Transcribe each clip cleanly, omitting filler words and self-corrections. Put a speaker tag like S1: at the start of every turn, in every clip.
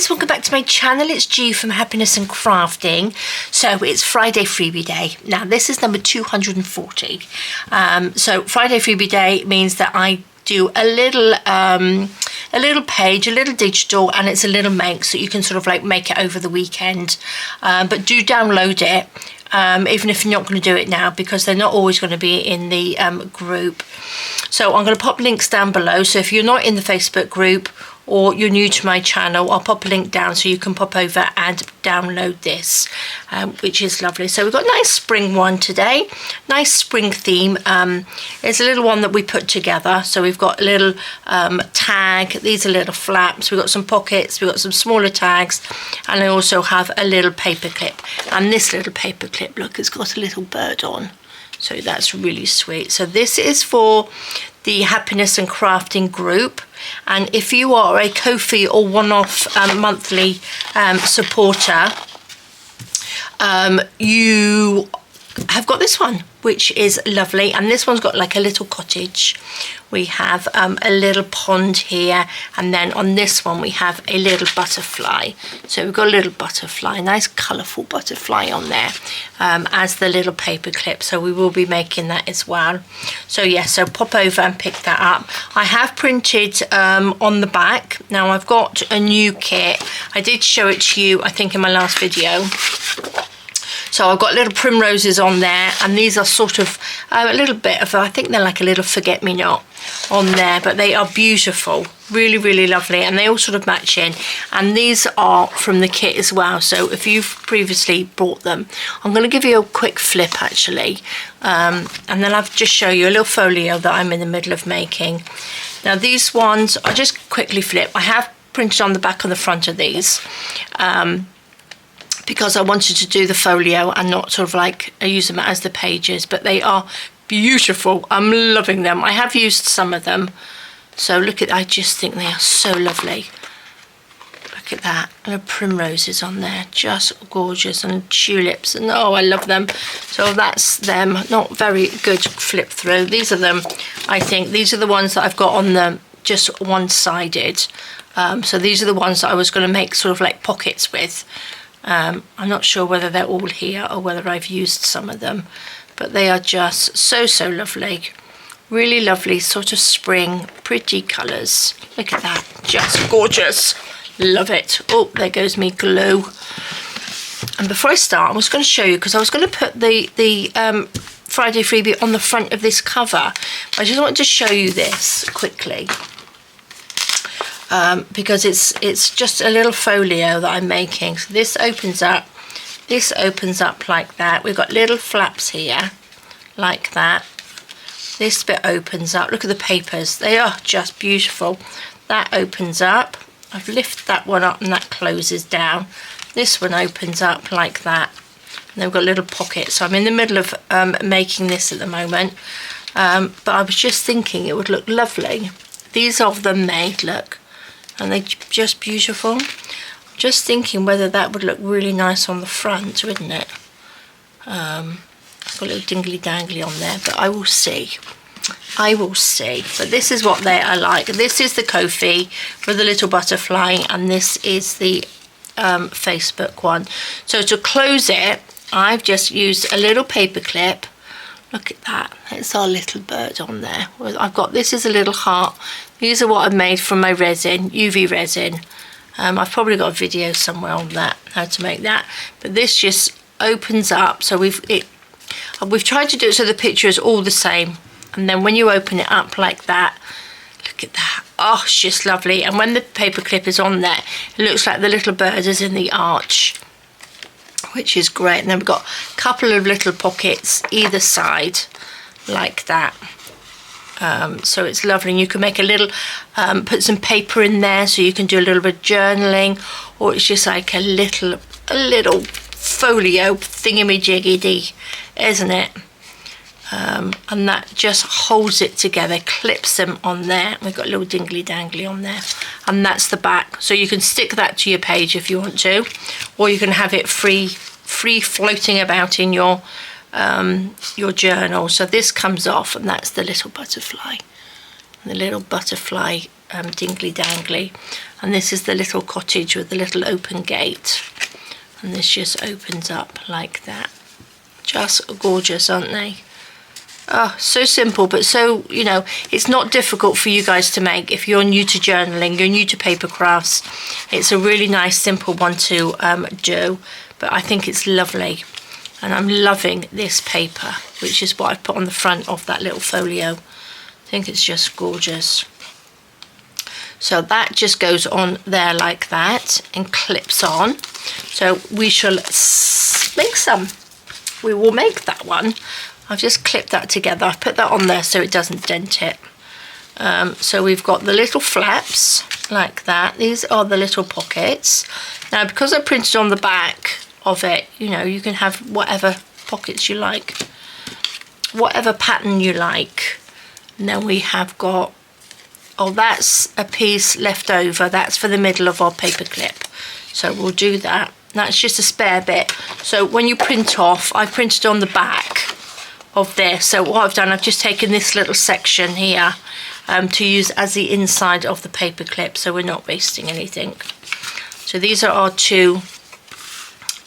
S1: guys, welcome back to my channel. It's G from Happiness and Crafting. So it's Friday Freebie Day. Now this is number 240. So Friday Freebie Day means that I do a little page, a little digital, and it's a little make, so you can sort of like make it over the weekend. But do download it, even if you're not going to do it now, because they're not always going to be in the group. So I'm going to pop links down below. So if you're not in the Facebook group or you're new to my channel, I'll pop a link down so you can pop over and download this, which is lovely. So we've got a nice spring one today, nice spring theme. It's a little one that we put together. So we've got a little tag, these are little flaps, we've got some pockets, we've got some smaller tags, and I also have a little paper clip. And this little paper clip, look, it's got a little bird on. So that's really sweet. So this is for the Happiness and Crafting group. And if you are a Ko-fi or one-off monthly supporter, you have got this one, which is lovely. And this one's got like a little cottage. We have a little pond here, and then on this one we have a little butterfly. So we've got a little butterfly, nice colourful butterfly on there, as the little paper clip. So we will be making that as well. So yeah, so pop over and pick that up. I have printed on the back. Now I've got a new kit. I did show it to you, I think, in my last video. So I've got little primroses on there, and these are sort of a little bit of, I think they're like a little forget-me-not on there, but they are beautiful, really, really lovely, and they all sort of match in. And these are from the kit as well, so if you've previously bought them, I'm going to give you a quick flip actually, and then I'll just show you a little folio that I'm in the middle of making. Now these ones, I'll just quickly flip. I have printed on the back and the front of these, because I wanted to do the folio and not sort of like use them as the pages, but they are beautiful. I'm loving them. I have used some of them, so look at, I just think they are so lovely. Look at that, and the primroses on there, just gorgeous, and tulips, and oh, I love them. So that's them. Not very good flip through. These are them, I think. These are the ones that I've got on them just one-sided. So these are the ones that I was going to make sort of like pockets with. I'm not sure whether they're all here or whether I've used some of them, but they are just so lovely. Really lovely sort of spring, pretty colours. Look at that, just gorgeous. Love it. Oh, there goes me glue. And before I start, I was going to show you, because I was going to put the Friday Freebie on the front of this cover. I just wanted to show you this quickly. Because it's just a little folio that I'm making. So this opens up like that. We've got little flaps here like that. This bit opens up. Look at the papers, they are just beautiful. That opens up. I've lifted that one up and that closes down. This one opens up like that, and they've got little pockets. So I'm in the middle of making this at the moment, but I was just thinking it would look lovely. These are them made, look, and they're just beautiful. Just thinking whether that would look really nice on the front, wouldn't it? Got a little dingly dangly on there, but I will see. I will see. But this is what they are like. This is the Ko-fi with the little butterfly, and this is the Facebook one. So to close it, I've just used a little paper clip. Look at that, it's our little bird on there. I've got, this is a little heart. These are what I've made from my resin, UV resin. I've probably got a video somewhere on that, how to make that. But this just opens up, so we've tried to do it so the picture is all the same. And then when you open it up like that, look at that. Oh, it's just lovely. And when the paper clip is on there, it looks like the little bird is in the arch, which is great. And then we've got a couple of little pockets either side like that. So it's lovely, and you can make a little, put some paper in there so you can do a little bit of journaling, or it's just like a little folio thingamajiggy, isn't it? And that just holds it together, clips them on there. We've got a little dingly dangly on there, and that's the back. So you can stick that to your page if you want to, or you can have it free floating about in your journal. So this comes off, and that's the little butterfly. And the little butterfly dingly dangly. And this is the little cottage with the little open gate. And this just opens up like that. Just gorgeous, aren't they? Oh, so simple, but so, you know, it's not difficult for you guys to make. If you're new to journaling, you're new to paper crafts, it's a really nice, simple one to do. But I think it's lovely. And I'm loving this paper, which is what I've put on the front of that little folio. I think it's just gorgeous. So that just goes on there like that and clips on. So we shall make some. We will make that one. I've just clipped that together. I've put that on there so it doesn't dent it. So we've got the little flaps like that. These are the little pockets. Now, because I printed on the back of it, you know, you can have whatever pockets you like, whatever pattern you like. And then we have got, oh, that's a piece left over. That's for the middle of our paper clip. So we'll do that. That's just a spare bit. So when you print off, I printed on the back of this. So what I've done, I've just taken this little section here to use as the inside of the paper clip, so we're not wasting anything. So these are our two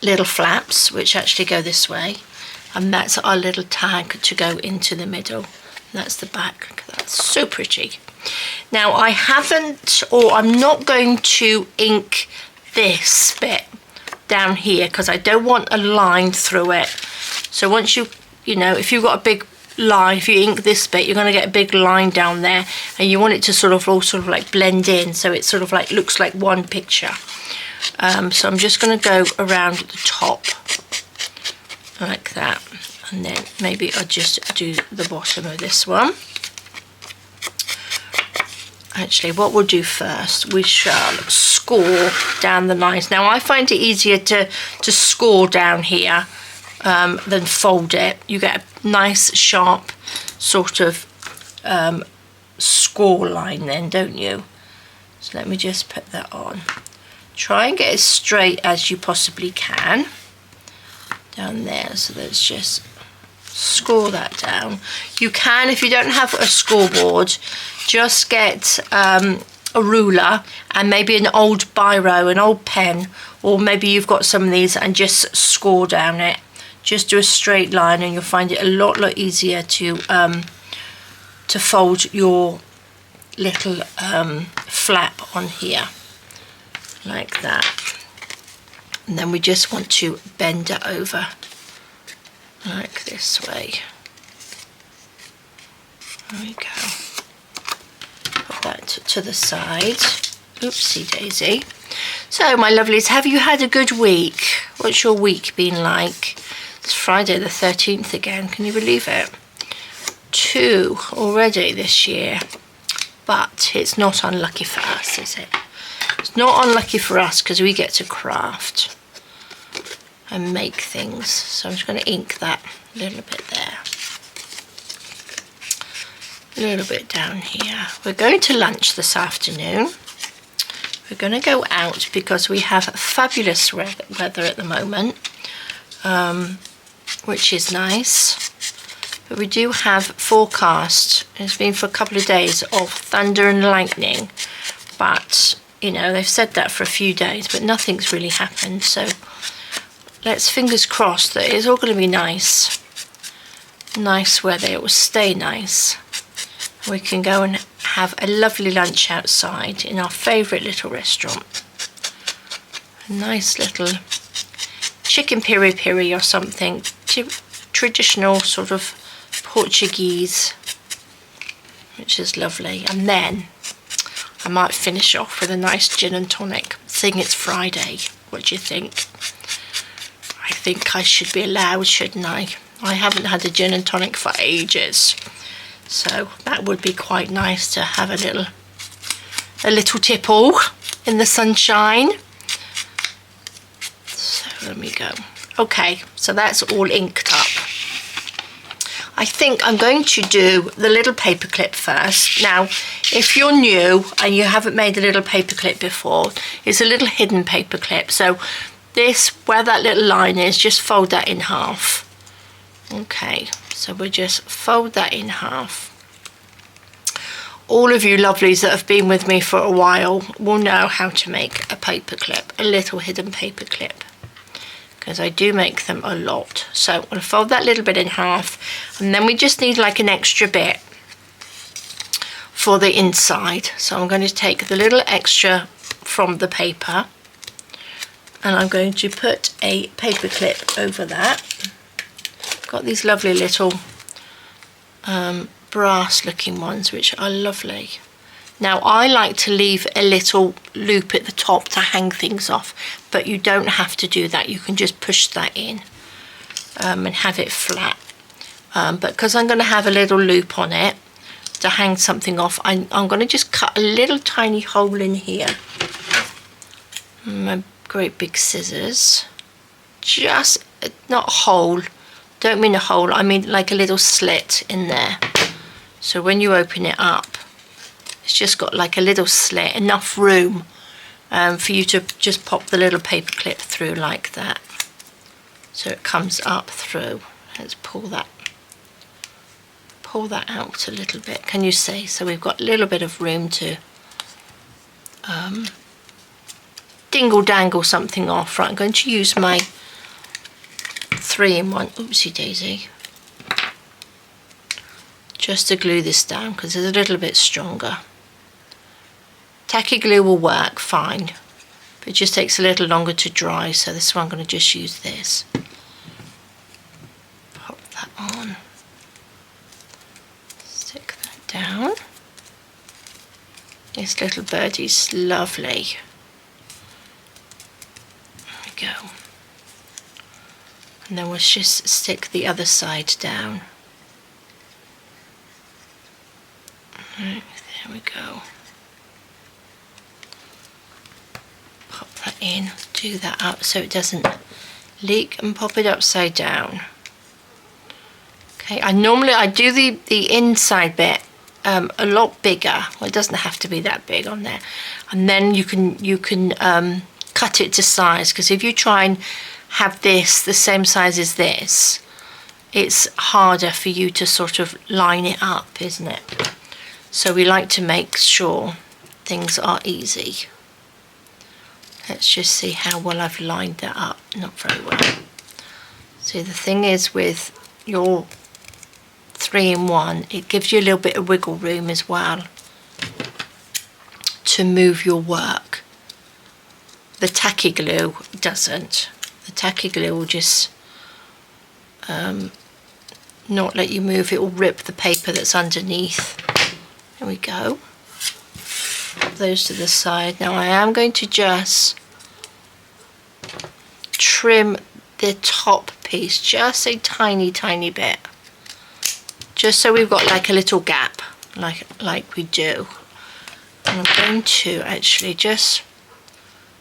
S1: little flaps, which actually go this way. And that's our little tag to go into the middle. That's the back. That's so pretty. Now I haven't, or I'm not going to ink this bit down here because I don't want a line through it. So once you know, if you've got a big line, if you ink this bit, you're going to get a big line down there, and you want it to sort of all sort of like blend in, so it sort of like looks like one picture. So I'm just going to go around the top like that, and then maybe I'll just do the bottom of this one. Actually, what we'll do first, we shall score down the lines. Now, I find it easier to score down here than fold it. You get a nice, sharp sort of score line then, don't you? So let me just put that on. Try and get as straight as you possibly can down there. So let's just score that down. You can, if you don't have a scoreboard, just get a ruler and maybe an old biro, an old pen, or maybe you've got some of these, and just score down it. Just do a straight line and you'll find it a lot easier to fold your little flap on here like that. And then we just want to bend it over like this way. There we go. Put that to the side. Oopsie daisy. So my lovelies, have you had a good week? What's your week been like? It's Friday the 13th again, can you believe it? 2 already this year. But it's not unlucky for us, is it? It's not unlucky for us because we get to craft and make things. So I'm just going to ink that a little bit there. A little bit down here. We're going to lunch this afternoon. We're going to go out because we have fabulous weather at the moment, which is nice. But we do have forecast, it's been for a couple of days, of thunder and lightning. But, you know, they've said that for a few days, but nothing's really happened. So let's fingers crossed that it's all going to be nice. Nice weather, it will stay nice. We can go and have a lovely lunch outside in our favourite little restaurant. A nice little chicken piri-piri or something. Traditional sort of Portuguese, which is lovely. And then I might finish off with a nice gin and tonic, seeing it's Friday. What do you think? I think I should be allowed, shouldn't I? I haven't had a gin and tonic for ages. So that would be quite nice to have a little tipple in the sunshine. So let me go. Okay, so that's all inked up. I think I'm going to do the little paper clip first. Now, if you're new and you haven't made a little paper clip before, it's a little hidden paper clip. So this, where that little line is, just fold that in half. Okay, so we'll just fold that in half. all of you lovelies that have been with me for a while will know how to make a paper clip, a little hidden paper clip, because I do make them a lot. So I'm going to fold that little bit in half, and then we just need like an extra bit for the inside. So I'm going to take the little extra from the paper, and I'm going to put a paper clip over that. Got these lovely little brass looking ones which are lovely. Now I like to leave a little loop at the top to hang things off, but you don't have to do that. You can just push that in and have it flat. But because I'm going to have a little loop on it to hang something off, I'm going to just cut a little tiny hole in here. My great big scissors. Just, not a hole, don't mean a hole, I mean like a little slit in there. So when you open it up, it's just got like a little slit, enough room for you to just pop the little paper clip through like that. So it comes up through. Let's pull that out a little bit. Can you see? So we've got a little bit of room to dingle dangle something off. Right, I'm going to use my 3-in-1, oopsie daisy, just to glue this down because it's a little bit stronger. Tacky glue will work fine, but it just takes a little longer to dry, so this one I'm going to just use this. Pop that on, stick that down. This little birdie's lovely. There we go. And then we'll just stick the other side down. Right, there we go. Pop that in, do that up so it doesn't leak, and pop it upside down. Okay, I do the inside bit a lot bigger. Well, it doesn't have to be that big on there. And then you can cut it to size, because if you try and have this the same size as this, it's harder for you to sort of line it up, isn't it? So we like to make sure things are easy. Let's just see how well I've lined that up. Not very well. See, the thing is with your 3-in-1, it gives you a little bit of wiggle room as well to move your work. The tacky glue doesn't. The tacky glue will just not let you move. It will rip the paper that's underneath. There we go. Put those to the side. Now I am going to just trim the top piece just a tiny bit, just so we've got like a little gap, like we do. And I'm going to actually just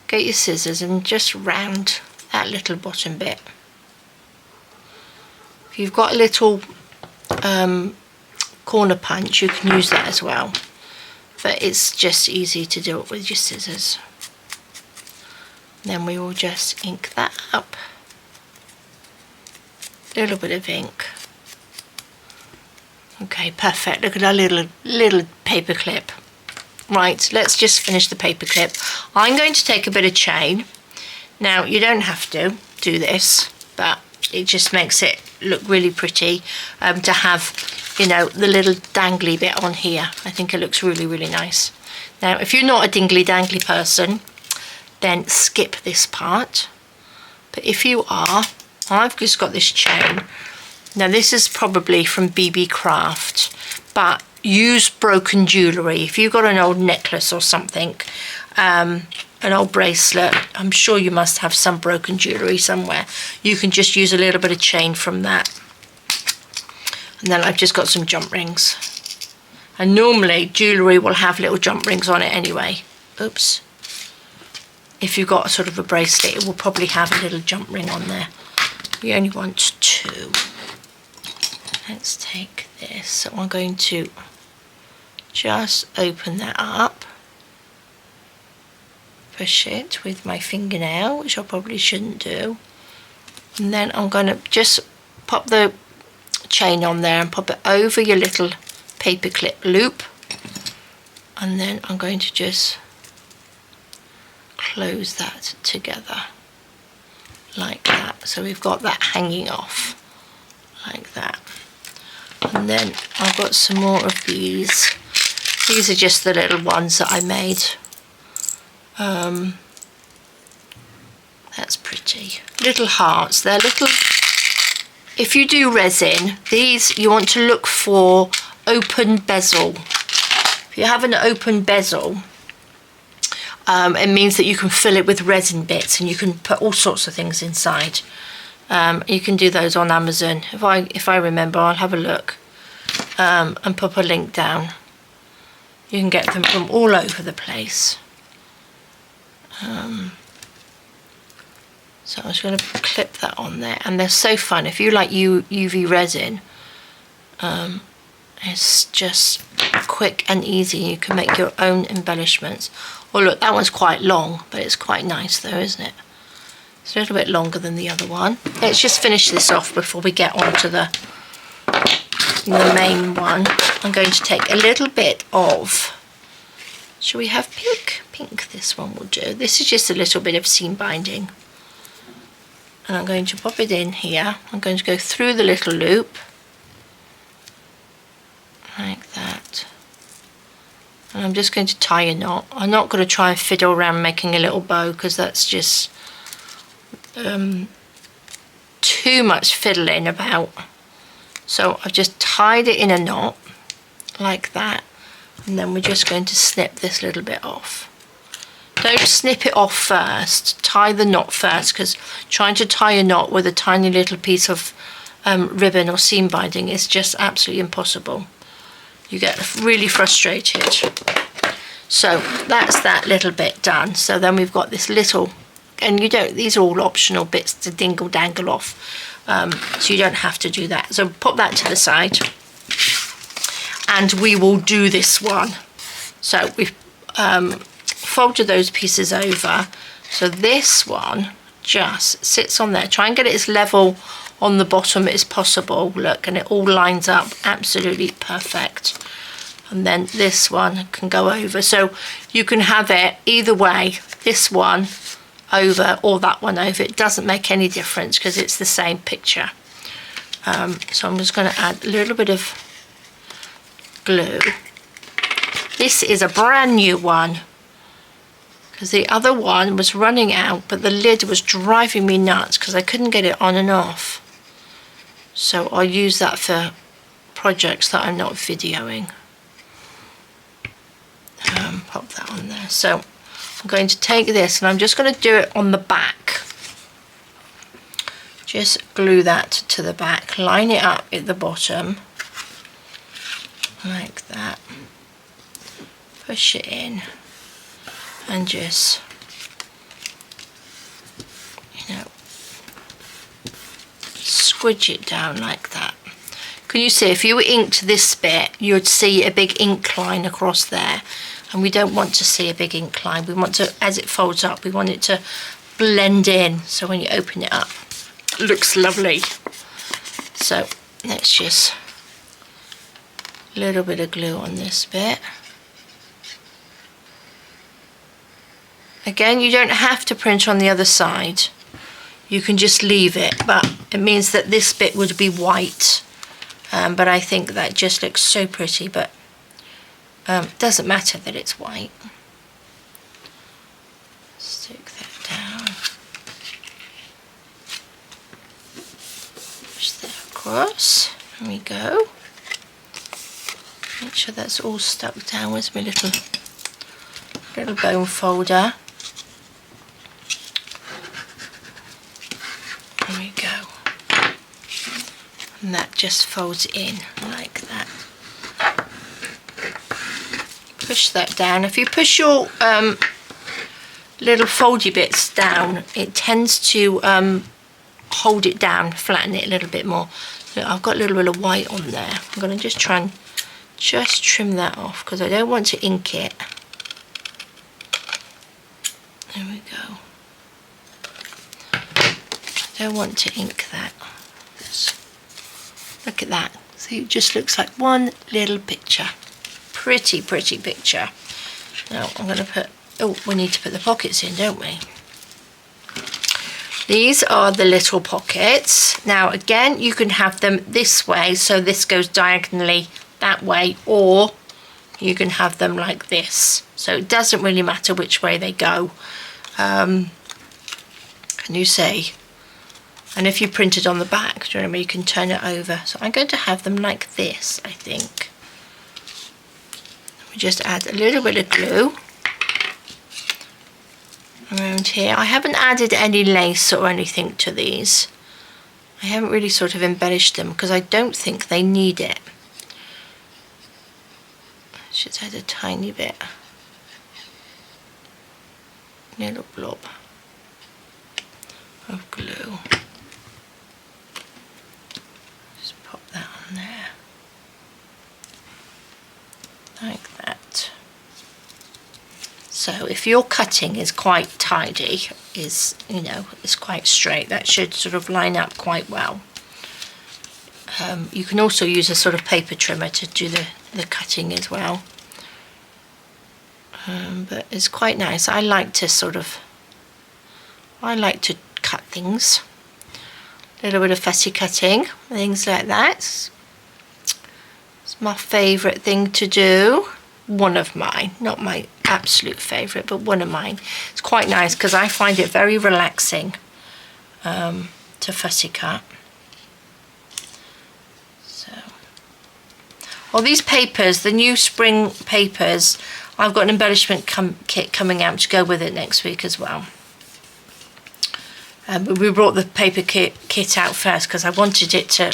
S1: get your scissors and just round that little bottom bit. If you've got a little corner punch, you can use that as well, but it's just easy to do it with your scissors. Then we will just ink that up. A little bit of ink. Okay, perfect. Look at our little paper clip. Right, let's just finish the paper clip. I'm going to take a bit of chain. Now, you don't have to do this, but it just makes it look really pretty to have, you know, the little dangly bit on here. I think it looks really nice. Now, if you're not a dingly dangly person, then skip this part. But if you are, I've just got this chain. Now, this is probably from BB Craft, but use broken jewellery. If you've got an old necklace or something, an old bracelet, I'm sure you must have some broken jewellery somewhere. You can just use a little bit of chain from that. And then I've just got some jump rings. And normally jewellery will have little jump rings on it anyway. Oops. If you've got sort of a bracelet, it will probably have a little jump ring on there. We only want 2. Let's take this. So I'm going to just open that up. Push it with my fingernail, which I probably shouldn't do. And then I'm going to just pop the chain on there and pop it over your little paper clip loop. and then I'm going to just close that together like that. So we've got that hanging off like that. And then I've got some more of these. These are just the little ones that I made. That's pretty. Little hearts. They're little... If you do resin, these you want to look for open bezel. If you have an open bezel, it means that you can fill it with resin bits and you can put all sorts of things inside. You can do those on Amazon. If I remember, I'll have a look and pop a link down. You can get them from all over the place. So I'm just going to clip that on there, and they're so fun. If you like UV resin, it's just quick and easy. You can make your own embellishments. Oh look, that one's quite long, but it's quite nice though, isn't it? It's a little bit longer than the other one. Let's just finish this off before we get on to the main one. I'm going to take a little bit of, shall we have pink? Pink, this one will do. This is just a little bit of seam binding. And I'm going to pop it in here. I'm going to go through the little loop like that, and I'm just going to tie a knot. I'm not going to try and fiddle around making a little bow because that's just too much fiddling about. So I've just tied it in a knot like that, and then we're just going to snip this little bit off. Don't snip it off first, tie the knot first, because trying to tie a knot with a tiny little piece of ribbon or seam binding is just absolutely impossible. You get really frustrated. So that's that little bit done. So then we've got this little, and these are all optional bits to dingle dangle off, so you don't have to do that. So put that to the side, and we will do this one. So we've folded those pieces over, so this one just sits on there. Try and get it as level on the bottom as possible. Look, and it all lines up absolutely perfect. And then this one can go over, so you can have it either way, this one over or that one over. It doesn't make any difference because it's the same picture. So I'm just going to add a little bit of glue. This is a brand new one because the other one was running out, but the lid was driving me nuts because I couldn't get it on and off. So I'll use that for projects that I'm not videoing. Pop that on there. So I'm going to take this and I'm just going to do it on the back. Just glue that to the back, line it up at the bottom like that, push it in, and just, squidge it down like that. Can you see, if you inked this bit, you'd see a big ink line across there, and we don't want to see a big ink line. We want to, as it folds up, we want it to blend in, so when you open it up, it looks lovely. So let's just, a little bit of glue on this bit. Again, you don't have to print on the other side. You can just leave it, but it means that this bit would be white. But I think that just looks so pretty, but doesn't matter that it's white. Stick that down. Push that across. There we go. Make sure that's all stuck down with my little bone folder. There we go. And that just folds in like that. Push that down. If you push your little foldy bits down, it tends to hold it down, flatten it a little bit more. So I've got a little bit of white on there. I'm going to just try and just trim that off because I don't want to ink it. There we go. I don't want to ink that. Look at that. So it just looks like one little picture. Pretty, pretty picture. Now I'm going to put, oh, we need to put the pockets in, don't we? These are the little pockets. Now again, you can have them this way, so this goes diagonally that way, or you can have them like this. So it doesn't really matter which way they go. Can you see? And if you print it on the back, do you remember, you can turn it over. So I'm going to have them like this, I think. We just add a little bit of glue around here. I haven't added any lace or anything to these. I haven't really sort of embellished them because I don't think they need it. Let's just add a tiny bit. Little blob of glue. Just pop that on there. Like that. So if your cutting is quite tidy, is, you know, it's quite straight, that should sort of line up quite well. You can also use a sort of paper trimmer to do the cutting as well. But it's quite nice. I like to cut things. A little bit of fussy cutting, things like that. It's my favourite thing to do. One of mine, not my absolute favourite, but one of mine. It's quite nice because I find it very relaxing to fussy cut. So, well, these papers, the new spring papers, I've got an embellishment kit coming out to go with it next week as well. But we brought the paper kit out first because I wanted it to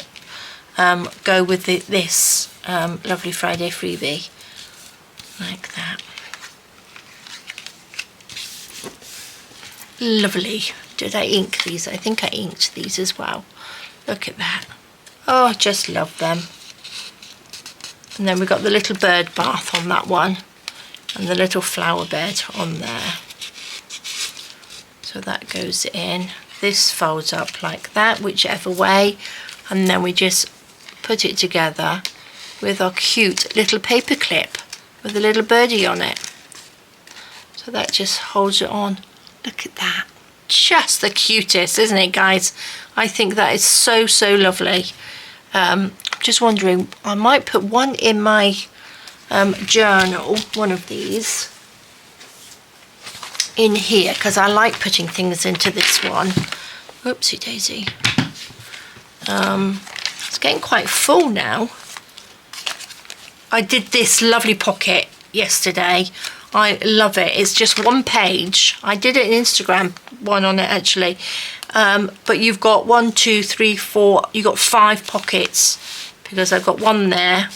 S1: go with this lovely Friday Freebie. Like that. Lovely. Did I ink these? I think I inked these as well. Look at that. Oh, I just love them. And then we've got the little bird bath on that one. And the little flower bed on there. So that goes in. This folds up like that, whichever way. And then we just put it together with our cute little paper clip with a little birdie on it. So that just holds it on. Look at that. Just the cutest, isn't it, guys? I think that is so, so lovely. Just wondering, I might put one in my journal, one of these, in here, because I like putting things into this one. Whoopsie daisy. It's getting quite full now. I did this lovely pocket yesterday. I love it. It's just one page. I did an Instagram one on it actually. But you've got 1, 2, 3, 4. You've got 5 pockets because I've got one there.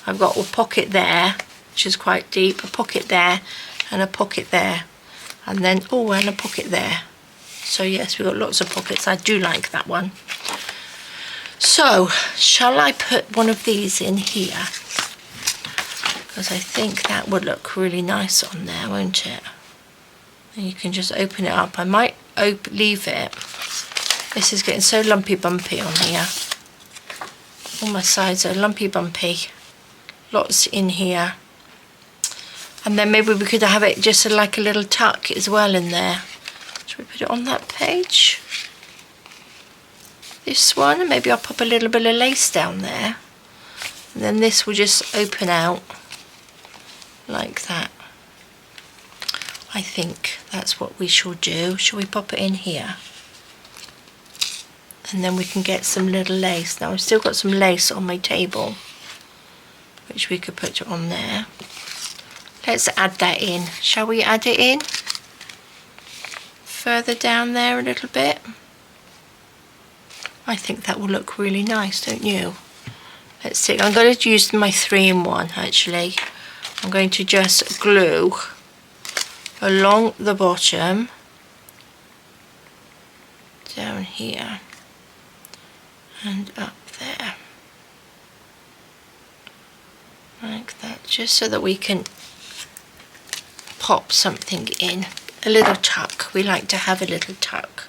S1: I've got a pocket there, which is quite deep. A pocket there and a pocket there. And then, oh, and a pocket there. So yes, we've got lots of pockets. I do like that one. So, shall I put one of these in here? Because I think that would look really nice on there, won't it? And you can just open it up. I might leave it. This is getting so lumpy bumpy on here. All my sides are lumpy bumpy. Lots in here. And then maybe we could have it just like a little tuck as well in there. Should we put it on that page? This one, and maybe I'll pop a little bit of lace down there. And then this will just open out like that. I think that's what we shall do. Shall we pop it in here? And then we can get some little lace. Now I've still got some lace on my table, which we could put on there. Let's add that in. Shall we add it in? Further down there a little bit. I think that will look really nice, don't you? Let's see. I'm going to use my 3-in-1 actually. I'm going to just glue along the bottom down here and up there like that, just so that we can pop something in. A little tuck. We like to have a little tuck.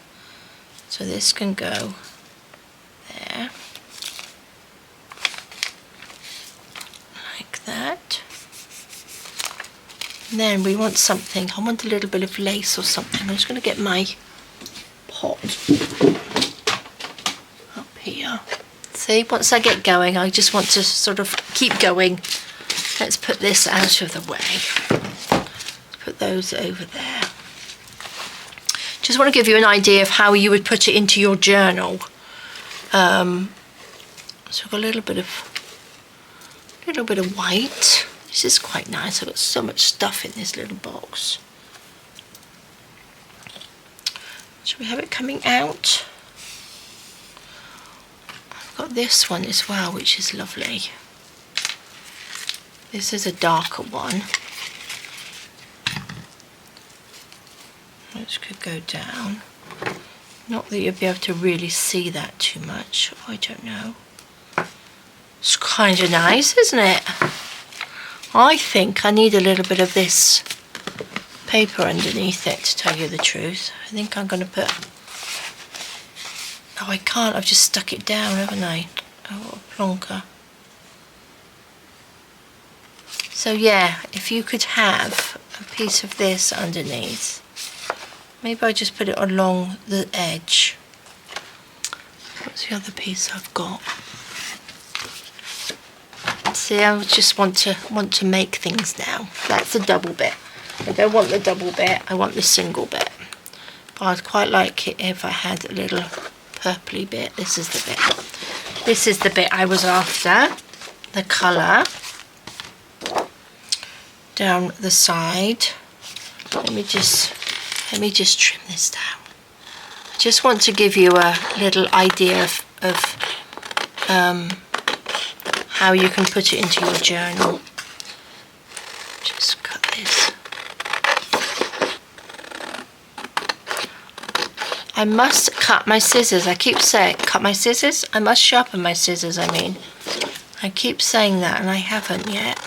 S1: So this can go there like that. And then we want something, I want a little bit of lace or something. I'm just going to get my pot up here. See, once I get going, I just want to sort of keep going. Let's put this out of the way. Put those over there. Just want to give you an idea of how you would put it into your journal. So I've got a little bit of white. This is quite nice. I've got so much stuff in this little box. Should we have it coming out? I've got this one as well, which is lovely. This is a darker one. Which could go down. Not that you'll be able to really see that too much. Oh, I don't know. It's kind of nice, isn't it? I think I need a little bit of this paper underneath it, to tell you the truth. I think I'm going to put... Oh, I can't. I've just stuck it down, haven't I? Oh, what a plonker. So yeah, if you could have a piece of this underneath. Maybe I just put it along the edge. What's the other piece I've got? See, I just want to make things now. That's a double bit. I don't want the double bit, I want the single bit. But I'd quite like it if I had a little purpley bit. This is the bit. This is the bit I was after. The colour. Down the side. Let me just trim this down. I just want to give you a little idea of how you can put it into your journal. Just cut this. I must cut my scissors. I keep saying, cut my scissors? I must sharpen my scissors, I mean. I keep saying that and I haven't yet.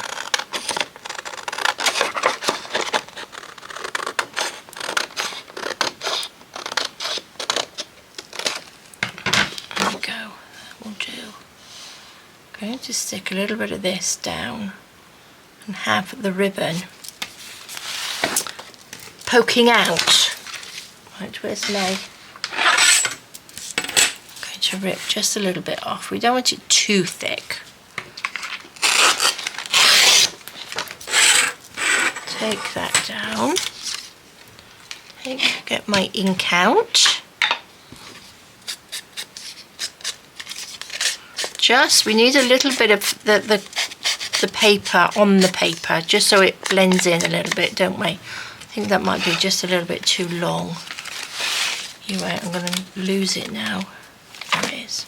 S1: There we go. That will do. I'm going to stick a little bit of this down and have the ribbon poking out. Right, where's my... I'm going to rip just a little bit off. We don't want it too thick. Take that down. Get my ink out. We need a little bit of the paper on the paper, just so it blends in a little bit, don't we? I think that might be just a little bit too long. You're right, I'm going to lose it now. There it is.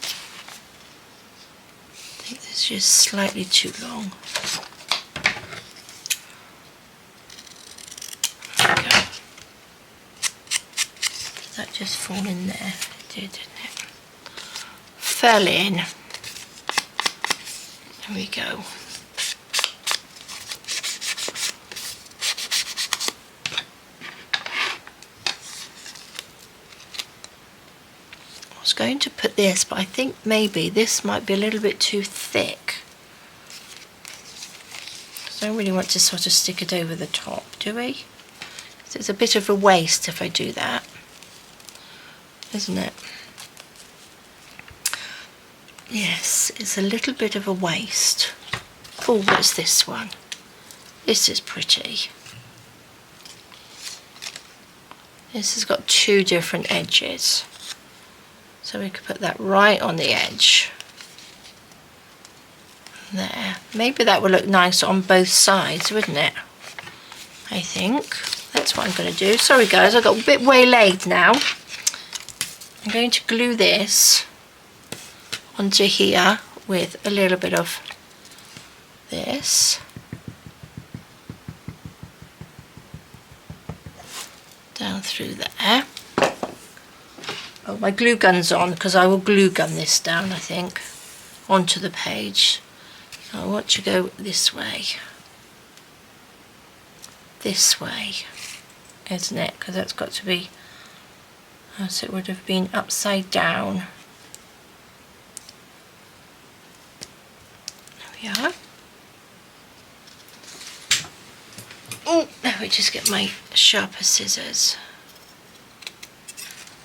S1: I think this is just slightly too long. There we go. Did that just fall in there? It did, didn't it? Fell in. There we go. I was going to put this, but I think maybe this might be a little bit too thick. I don't really want to sort of stick it over the top, do we? So it's a bit of a waste if I do that, isn't it? Yes, it's a little bit of a waste. Oh, what's this one? This is pretty. This has got two different edges. So we could put that right on the edge. There. Maybe that would look nice on both sides, wouldn't it? I think. That's what I'm going to do. Sorry guys, I got a bit waylaid now. I'm going to glue this onto here with a little bit of this. Down through there. Oh, my glue gun's on because I will glue gun this down, I think, onto the page. I want to go this way. This way, isn't it? Because that's got to be, as it would have been upside down. There we are. Oh, let me just get my sharper scissors.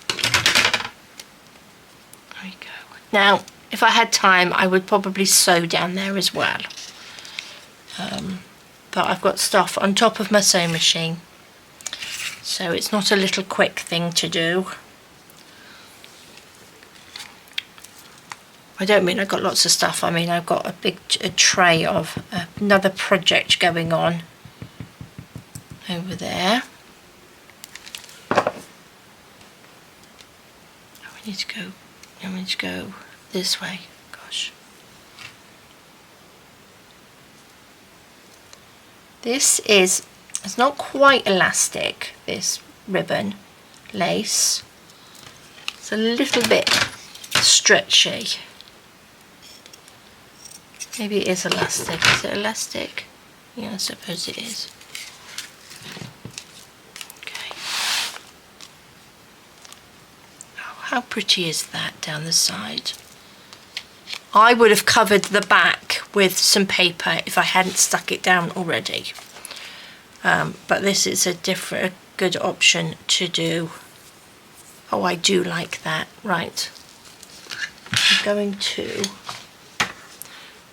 S1: There we go. Now, if I had time, I would probably sew down there as well. But I've got stuff on top of my sewing machine, so it's not a little quick thing to do. I don't mean I've got lots of stuff, I mean I've got a big tray of another project going on over there. We need to go this way, gosh. This is, it's not quite elastic, this ribbon lace. It's a little bit stretchy. Maybe it is elastic. Is it elastic? Yeah, I suppose it is. Okay. Oh, how pretty is that down the side? I would have covered the back with some paper if I hadn't stuck it down already. But this is a good option to do. Oh, I do like that. Right. I'm going to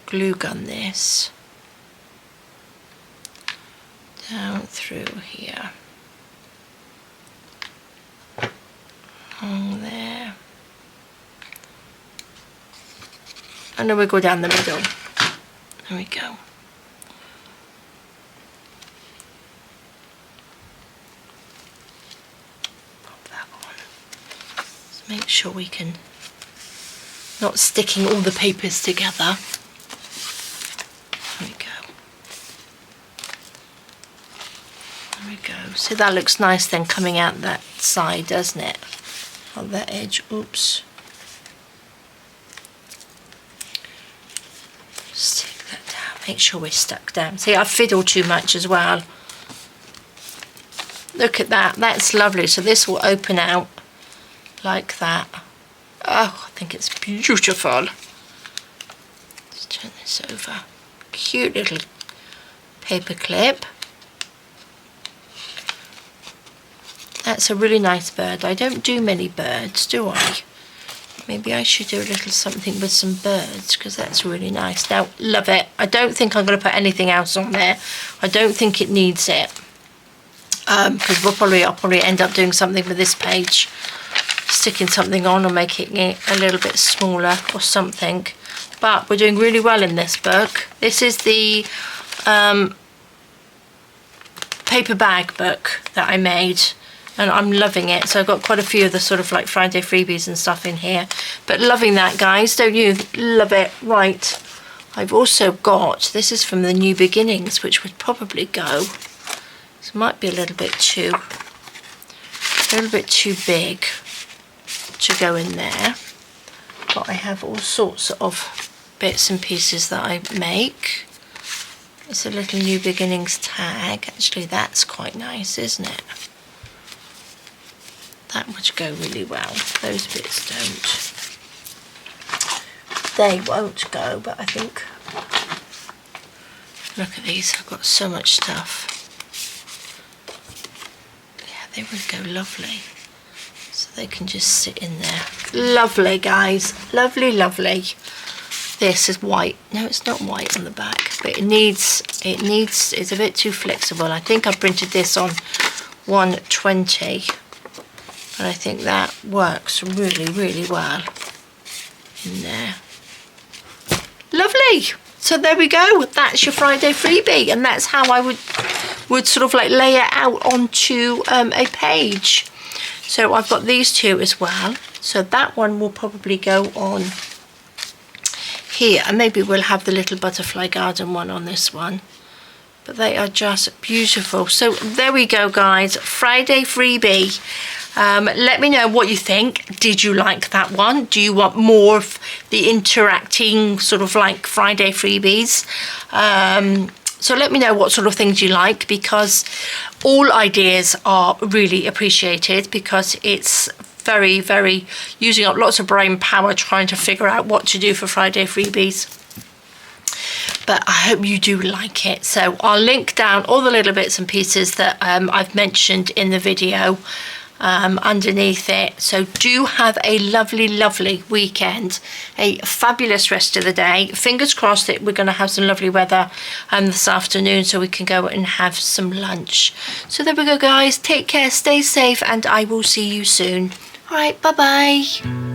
S1: glue gun this down through here. On there. And then we go down the middle. There we go. Pop that on. Let's make sure we can not sticking all the papers together. There we go. There we go. So that looks nice then coming out that side, doesn't it? On that edge. Oops. Just take that down. Make sure we're stuck down. See, I fiddle too much as well. Look at that. That's lovely. So this will open out like that. Oh, I think it's beautiful. Let's turn this over. Cute little paper clip. That's a really nice bird. I don't do many birds, do I? Maybe I should do a little something with some birds, because that's really nice. Now, love it. I don't think I'm going to put anything else on there. I don't think it needs it. Because I'll probably end up doing something with this page. Sticking something on or making it a little bit smaller or something. But we're doing really well in this book. This is the paper bag book that I made, and I'm loving it. So I've got quite a few of the sort of like Friday freebies and stuff in here, but loving that, guys. Don't you love it? Right, I've also got, this is from the New Beginnings, which would probably go, this might be a little bit too big to go in there, but I have all sorts of bits and pieces that I make. It's a little New Beginnings tag. Actually, that's quite nice, isn't it? That would go really well. Those bits don't. They won't go, but I think, look at these, I've got so much stuff. Yeah, they would go lovely. So they can just sit in there. Lovely, guys. Lovely, lovely. This is white. No, it's not white on the back, but it's a bit too flexible. I think I printed this on 120, and I think that works really, really well in there. Lovely. So there we go. That's your Friday freebie, and that's how I would sort of like lay it out onto a page. So I've got these two as well. So that one will probably go on here, and maybe we'll have the little butterfly garden one on this one, but they are just beautiful. So there we go, guys. Friday freebie. Let me know what you think. Did you like that one? Do you want more of the interacting sort of like Friday freebies? So let me know what sort of things you like, because all ideas are really appreciated, because it's very, very using up lots of brain power trying to figure out what to do for Friday freebies. but I hope you do like it. So I'll link down all the little bits and pieces that I've mentioned in the video underneath it. So do have a lovely weekend, a fabulous rest of the day. Fingers crossed that we're going to have some lovely weather this afternoon, so we can go and have some lunch. So there we go, guys. Take care, stay safe, and I will see you soon. All right, bye bye.